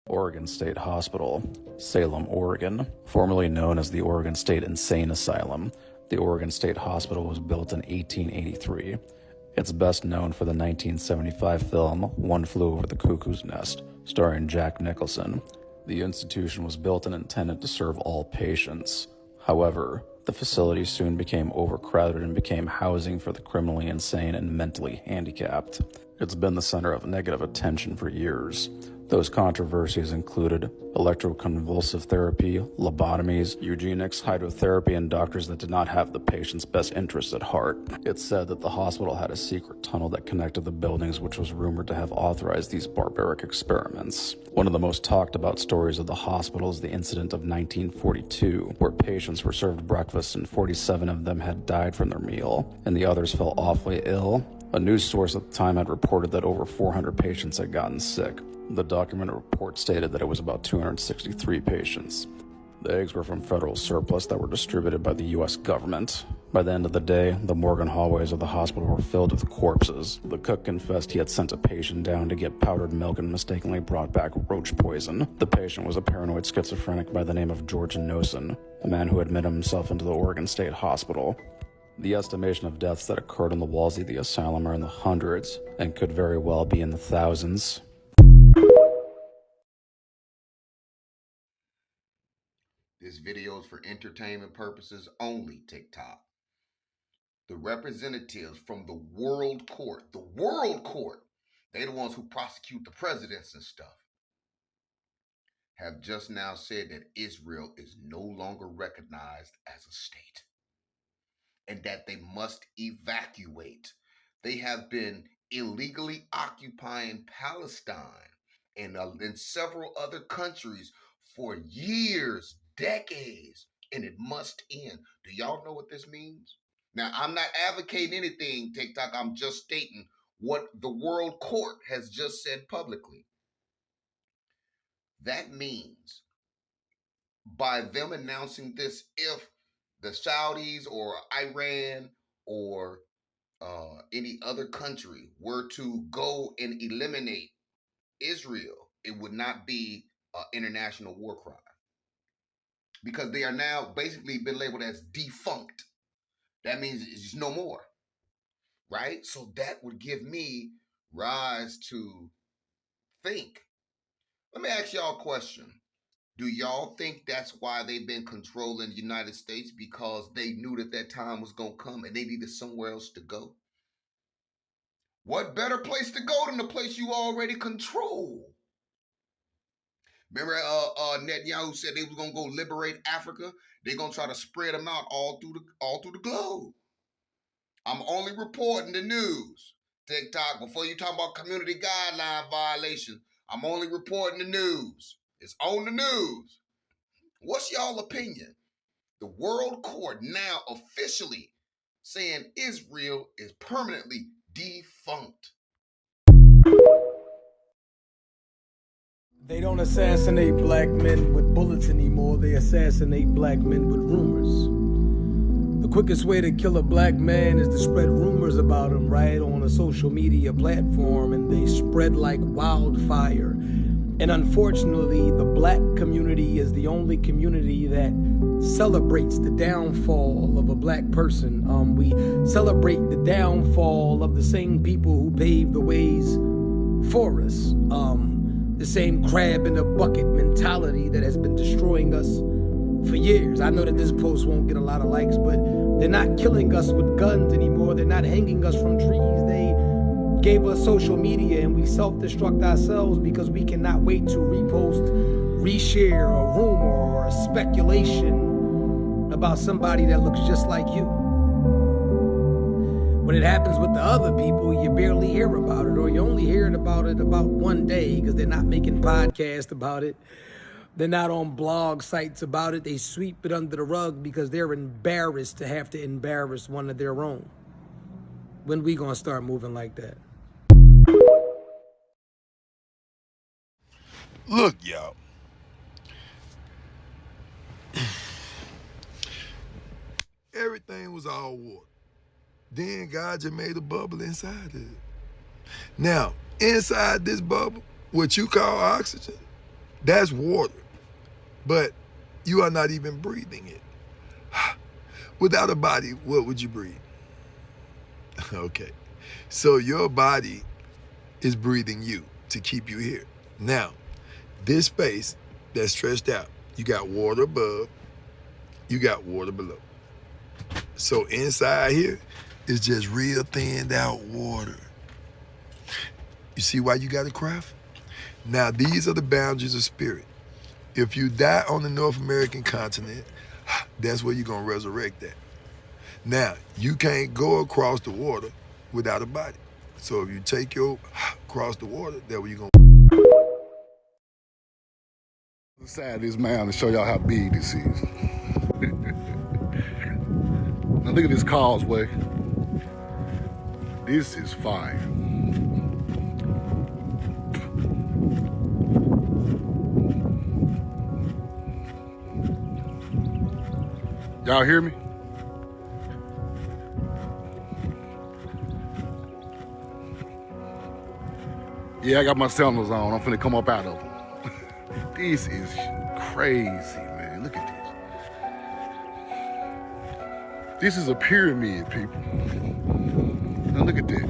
Oregon State Hospital, Salem, Oregon. Formerly known as the Oregon State Insane Asylum, the Oregon State Hospital was built in 1883. It's best known for the 1975 film One Flew Over the Cuckoo's Nest, starring Jack Nicholson. The institution was built and intended to serve all patients. However, the facility soon became overcrowded and became housing for the criminally insane and mentally handicapped. It's been the center of negative attention for years. Those controversies included electroconvulsive therapy, lobotomies, eugenics, hydrotherapy, and doctors that did not have the patient's best interests at heart. It's said that the hospital had a secret tunnel that connected the buildings, which was rumored to have authorized these barbaric experiments. One of the most talked about stories of the hospital is the incident of 1942, where patients were served breakfast and 47 of them had died from their meal, and the others fell awfully ill. A news source at the time had reported that over 400 patients had gotten sick. The documented report stated that it was about 263 patients. The eggs were from federal surplus that were distributed by the U.S. government. By the end of the day, the morgue and hallways of the hospital were filled with corpses. The cook confessed he had sent a patient down to get powdered milk and mistakenly brought back roach poison. The patient was a paranoid schizophrenic by the name of George Nosen, a man who admitted himself into the Oregon State Hospital. The estimation of deaths that occurred on the walls of the asylum are in the hundreds and could very well be in the thousands. This video is for entertainment purposes only, TikTok. The representatives from the World Court, they're the ones who prosecute the presidents and stuff, have just now said that Israel is no longer recognized as a state and that they must evacuate. They have been illegally occupying Palestine and several other countries for years, decades, and it must end. Do y'all know what this means? Now, I'm not advocating anything, TikTok. I'm just stating what the World Court has just said publicly. That means by them announcing this, if the Saudis or Iran or any other country were to go and eliminate Israel, it would not be an international war crime, because they are now basically been labeled as defunct. That means it's no more, right? So that would give me rise to think. Let me ask y'all a question. Do y'all think that's why they've been controlling the United States? Because they knew that time was going to come and they needed somewhere else to go? What better place to go than the place you already control? Remember Netanyahu said they was going to go liberate Africa? They're going to try to spread them out all through the globe. I'm only reporting the news. TikTok, before you talk about community guideline violation, I'm only reporting the news. It's on the news. What's y'all opinion? The World Court now officially saying Israel is permanently defunct. They don't assassinate black men with bullets anymore. They assassinate black men with rumors. The quickest way to kill a black man is to spread rumors about him, right, on a social media platform, and they spread like wildfire. And unfortunately, the black community is the only community that celebrates the downfall of a black person. We celebrate the downfall of the same people who paved the ways for us. The same crab in a bucket mentality that has been destroying us for years. I know that this post won't get a lot of likes, but they're not killing us with guns anymore. They're not hanging us from trees. They gave us social media and we self-destruct ourselves because we cannot wait to repost, reshare a rumor or a speculation about somebody that looks just like you. When it happens with the other people, you barely hear about it, or you only hear about it about one day because they're not making podcasts about it. They're not on blog sites about it. They sweep it under the rug because they're embarrassed to have to embarrass one of their own. When we gonna start moving like that? Look, y'all. Everything was all water. Then God just made a bubble inside it. Now, inside this bubble, what you call oxygen, That's water, but you are not even breathing it. Without a body, what would you breathe? Okay, so your body is breathing you to keep you here. Now, this space that's stretched out, you got water above, you got water below. So inside here is just real thinned out water. You see why you got to craft? Now, these are the boundaries of spirit. If you die on the North American continent, that's where you're gonna resurrect that. Now, you can't go across the water without a body. So if you take your across the water, that's where you're gonna. The side of this mound to show y'all how big this is. Now look at this causeway. This is fire. Y'all hear me? Yeah, I got my sandals on. I'm finna come up out of them. This is crazy, man. Look at this. This is a pyramid, people. Now look at that.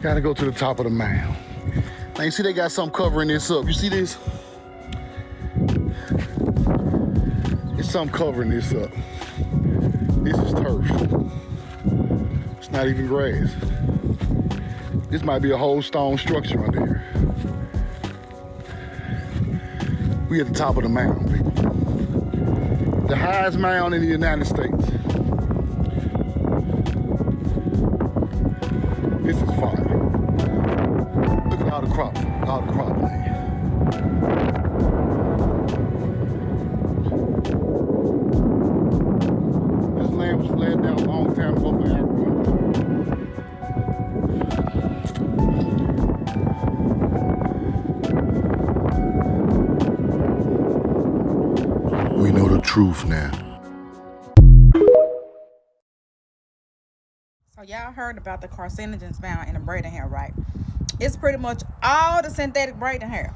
Gotta go to the top of the mound. Now you see they got something covering this up. You see this? It's something covering this up. This is turf. It's not even grass. This might be a whole stone structure under here. We at the top of the mound, people. The highest mound in the United States. This is fire. Look at all the crop land. This land was flared down a long time ago for agriculture. We know the truth now. So y'all heard about the carcinogens found in the braiding hair, right? It's pretty much all the synthetic braiding hair.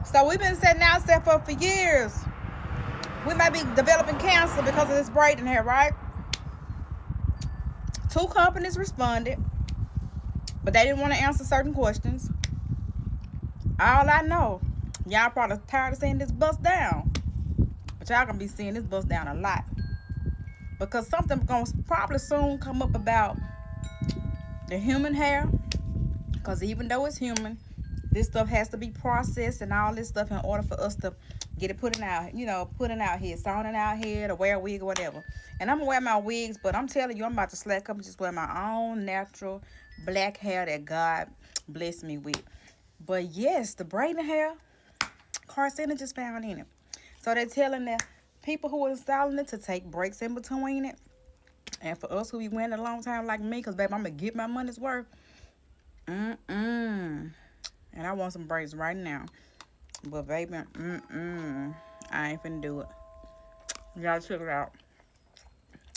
So we've been setting out stuff up for years. We might be developing cancer because of this braiding hair, right? 2 companies responded, but they didn't want to answer certain questions. All I know, y'all probably tired of seeing this bust down, but y'all gonna be seeing this bust down a lot. Because something gonna probably soon come up about the human hair. Because even though it's human, this stuff has to be processed and all this stuff in order for us to get it put in our, putting out here, sewn in our head or wear a wig or whatever. And I'm gonna wear my wigs, but I'm telling you, I'm about to slack up and just wear my own natural black hair that God blessed me with. But yes, the braiding hair, carcinogens found in it. So they're telling the people who are installing it to take breaks in between it. And for us who be wearing it a long time like me, because baby, I'm going to get my money's worth. And I want some breaks right now. But baby, I ain't finna do it. Y'all check it out.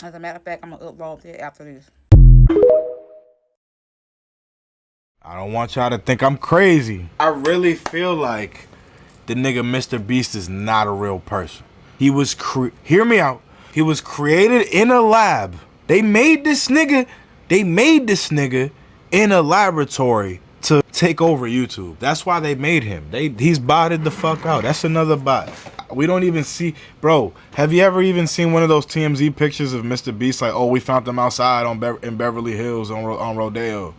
As a matter of fact, I'm going to upload it after this. I don't want y'all to think I'm crazy. I really feel like the nigga Mr. Beast is not a real person. He was, hear me out. He was created in a lab. They made this nigga in a laboratory to take over YouTube. That's why they made him. He's botted the fuck out. That's another bot. We don't even see, bro, have you ever even seen one of those TMZ pictures of Mr. Beast like, oh, we found them outside in Beverly Hills on Rodeo?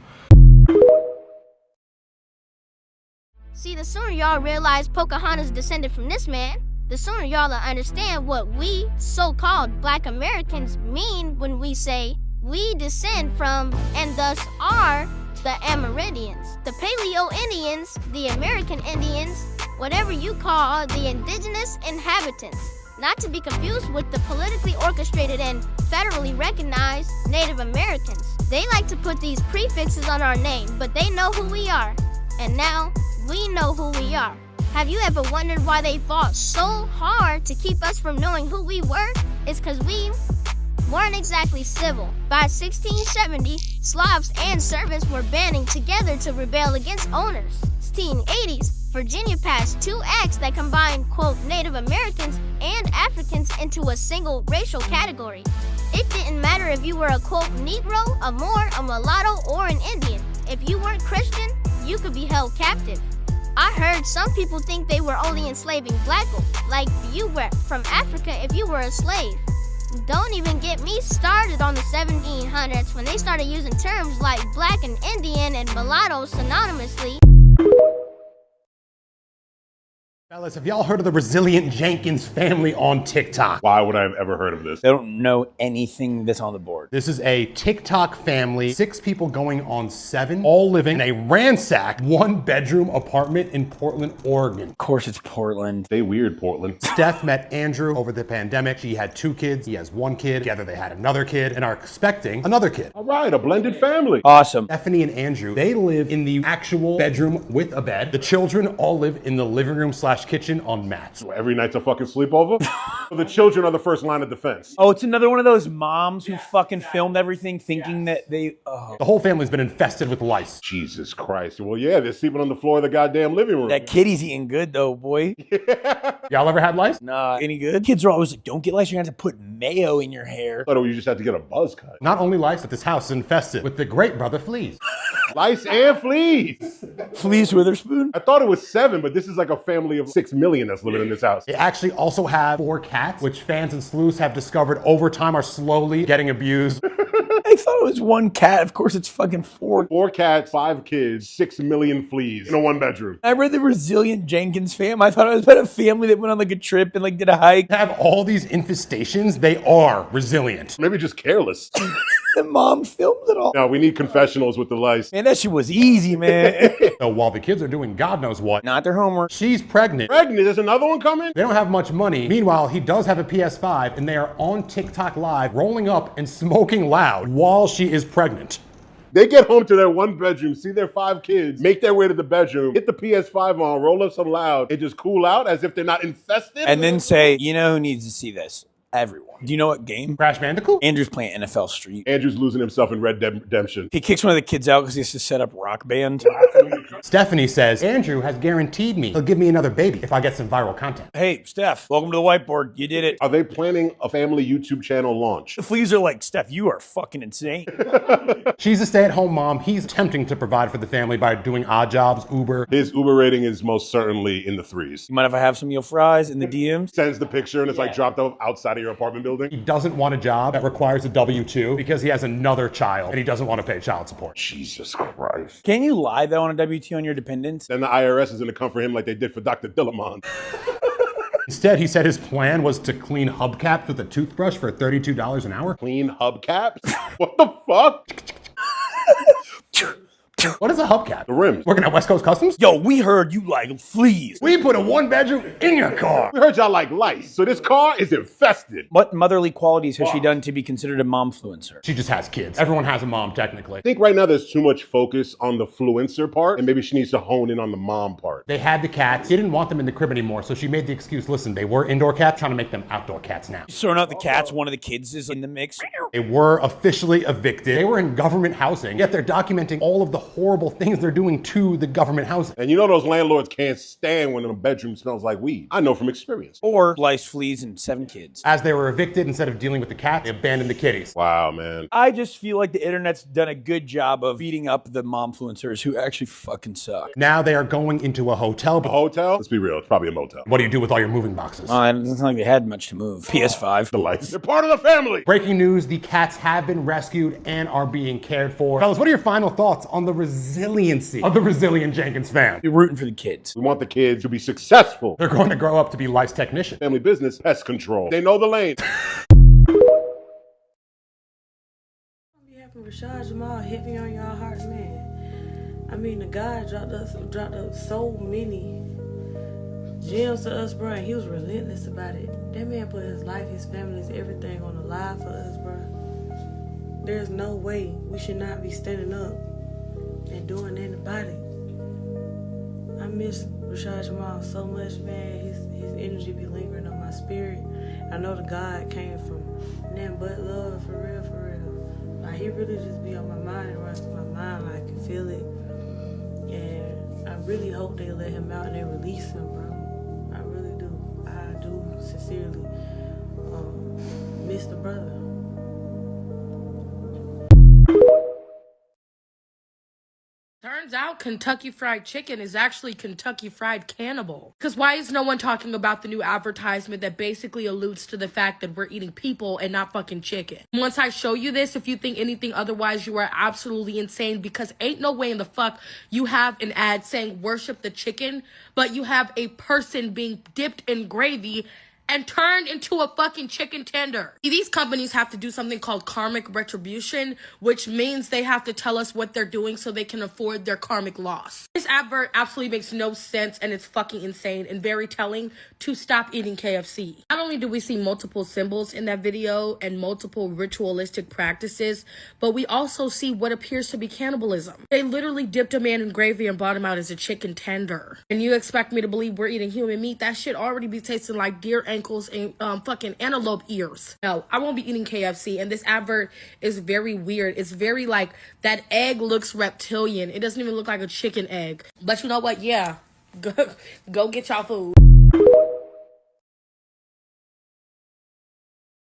See, the sooner y'all realize Pocahontas descended from this man, the sooner y'all understand what we, so-called Black Americans, mean when we say we descend from, and thus are, the Amerindians, the Paleo-Indians, the American Indians, whatever you call the indigenous inhabitants, not to be confused with the politically orchestrated and federally recognized Native Americans. They like to put these prefixes on our name, but they know who we are. And now, we know who we are. Have you ever wondered why they fought so hard to keep us from knowing who we were? It's because we weren't exactly civil. By 1670, Slavs and servants were banding together to rebel against owners. 1680s, Virginia passed 2 acts that combined, quote, Native Americans and Africans into a single racial category. It didn't matter if you were a, quote, Negro, a Moor, a mulatto, or an Indian. If you weren't Christian, you could be held captive. I heard some people think they were only enslaving black people, like you were from Africa if you were a slave. Don't even get me started on the 1700s when they started using terms like black and Indian and mulatto synonymously. Fellas, have y'all heard of the Resilient Jenkins family on TikTok? Why would I have ever heard of this? They don't know anything that's on the board. This is a TikTok family, 6 people going on 7, all living in a ransacked 1-bedroom apartment in Portland, Oregon. Of course it's Portland. They weird, Portland. Steph met Andrew over the pandemic. She had 2 kids, he has 1 kid. Together they had another kid and are expecting another kid. All right, a blended family. Awesome. Stephanie and Andrew, they live in the actual bedroom with a bed. The children all live in the living room / kitchen on mats. So every night's a fucking sleepover? The children are the first line of defense. Oh, it's another one of those moms who fucking filmed everything thinking that they... Oh. The whole family's been infested with lice. Jesus Christ. Well, yeah, they're sleeping on the floor of the goddamn living room. That kitty's eating good though, boy. Y'all ever had lice? Nah, any good? Kids are always like, don't get lice, you're gonna have to put mayo in your hair. I thought you just had to get a buzz cut. Not only lice, but this house is infested with the great brother fleas. Lice and fleas. Fleas Witherspoon? I thought it was 7, but this is like a family of 6 million that's living in this house. They actually also have 4 cats, which fans and sleuths have discovered over time are slowly getting abused. I thought it was 1 cat. Of course it's fucking 4. 4 cats, 5 kids, 6 million fleas in a 1-bedroom. I read the Resilient Jenkins fam. I thought it was about a family that went on like a trip and like did a hike. To have all these infestations, they are resilient. Maybe just careless. The mom filmed it all. No, we need confessionals with the lice. Man, that shit was easy, man. So while the kids are doing God knows what, Not their homework. she's pregnant. Pregnant, there's another one coming? They don't have much money. Meanwhile, he does have a PS5 and they are on TikTok live rolling up and smoking loud while she is pregnant. They get home to their 1-bedroom, see their 5 kids, make their way to the bedroom, hit the PS5 on, roll up some loud, and just cool out as if they're not infested. And then say, you know who needs to see this? Everyone. Do you know what game? Crash Bandicoot? Andrew's playing NFL Street. Andrew's losing himself in Red Dead Redemption. He kicks one of the kids out because he has to set up Rock Band. Stephanie says, Andrew has guaranteed me he'll give me another baby if I get some viral content. Hey, Steph, welcome to the whiteboard. You did it. Are they planning a family YouTube channel launch? The fleas are like, Steph, you are fucking insane. She's a stay-at-home mom. He's attempting to provide for the family by doing odd jobs, Uber. His Uber rating is most certainly in the 3s. You mind if I have some of your fries in the DMs? Sends the picture and it's like dropped off outside of your apartment building. He doesn't want a job that requires a W-2 because he has another child and he doesn't want to pay child support. Jesus Christ. Can you lie, though, on a W-2 on your dependents? Then the IRS is going to come for him like they did for Dr. Dillamon. Instead, he said his plan was to clean hubcaps with a toothbrush for $32 an hour. Clean hubcaps? What the fuck? What is a hubcap? The rims. Working at West Coast Customs? Yo, we heard you like fleas. We put a 1-bedroom in your car. We heard y'all like lice, so this car is infested. What motherly qualities has she done to be considered a momfluencer? She just has kids. Everyone has a mom, technically. I think right now there's too much focus on the fluencer part, and maybe she needs to hone in on the mom part. They had the cats. She didn't want them in the crib anymore, so she made the excuse, listen, they were indoor cats, trying to make them outdoor cats now. Throwing out the cats, one of the kids is in the mix. They were officially evicted. They were in government housing, yet they're documenting all of the horrible things they're doing to the government housing. And you know those landlords can't stand when a bedroom smells like weed. I know from experience. Or lice, fleas, and 7 kids. As they were evicted, instead of dealing with the cat, they abandoned the kitties. Wow, man. I just feel like the internet's done a good job of beating up the momfluencers who actually fucking suck. Now they are going into a hotel. A hotel? Let's be real, it's probably a motel. What do you do with all your moving boxes? It's not like they had much to move. PS5. The lights. They're part of the family. Breaking news, the cats have been rescued and are being cared for. Fellas, what are your final thoughts on the resiliency of the Resilient Jenkins fam? You're rooting for the kids. We want the kids to be successful. They're going to grow up to be lice technicians. Family business, pest control. They know the lane. Rashad Jamal heavy on y'all hearts, man. I mean, the guy dropped up so many gems to us, bro, and he was relentless about it. That man put his life, his family, his everything on the line for us, bro. There's no way we should not be standing up and doing anything about it. miss Rashad Jamal so much, man. His energy be lingering on my spirit. I know the God came from nothing but love, for real, for real. Like, he really just be on my mind and runs through my mind. Like, I can feel it. And I really hope they let him out and they release him, bro. I really do. I do sincerely miss the brother. Turns out Kentucky Fried Chicken is actually Kentucky Fried Cannibal. Because why is no one talking about the new advertisement that basically alludes to the fact that we're eating people and not fucking chicken? Once I show you this, if you think anything otherwise, you are absolutely insane, because ain't no way in the fuck you have an ad saying worship the chicken, but you have a person being dipped in gravy and turned into a fucking chicken tender. See, these companies have to do something called karmic retribution, which means they have to tell us what they're doing so they can afford their karmic loss. This advert absolutely makes no sense, and it's fucking insane and very telling to stop eating KFC. Not only do we see multiple symbols in that video and multiple ritualistic practices, but we also see what appears to be cannibalism. They literally dipped a man in gravy and brought him out as a chicken tender. And you expect me to believe we're eating human meat? That shit already be tasting like deer ankles and fucking antelope ears. No, I won't be eating KFC. And this advert is very weird. It's very like, that egg looks reptilian. It doesn't even look like a chicken egg. But you know what? Yeah, go get y'all food.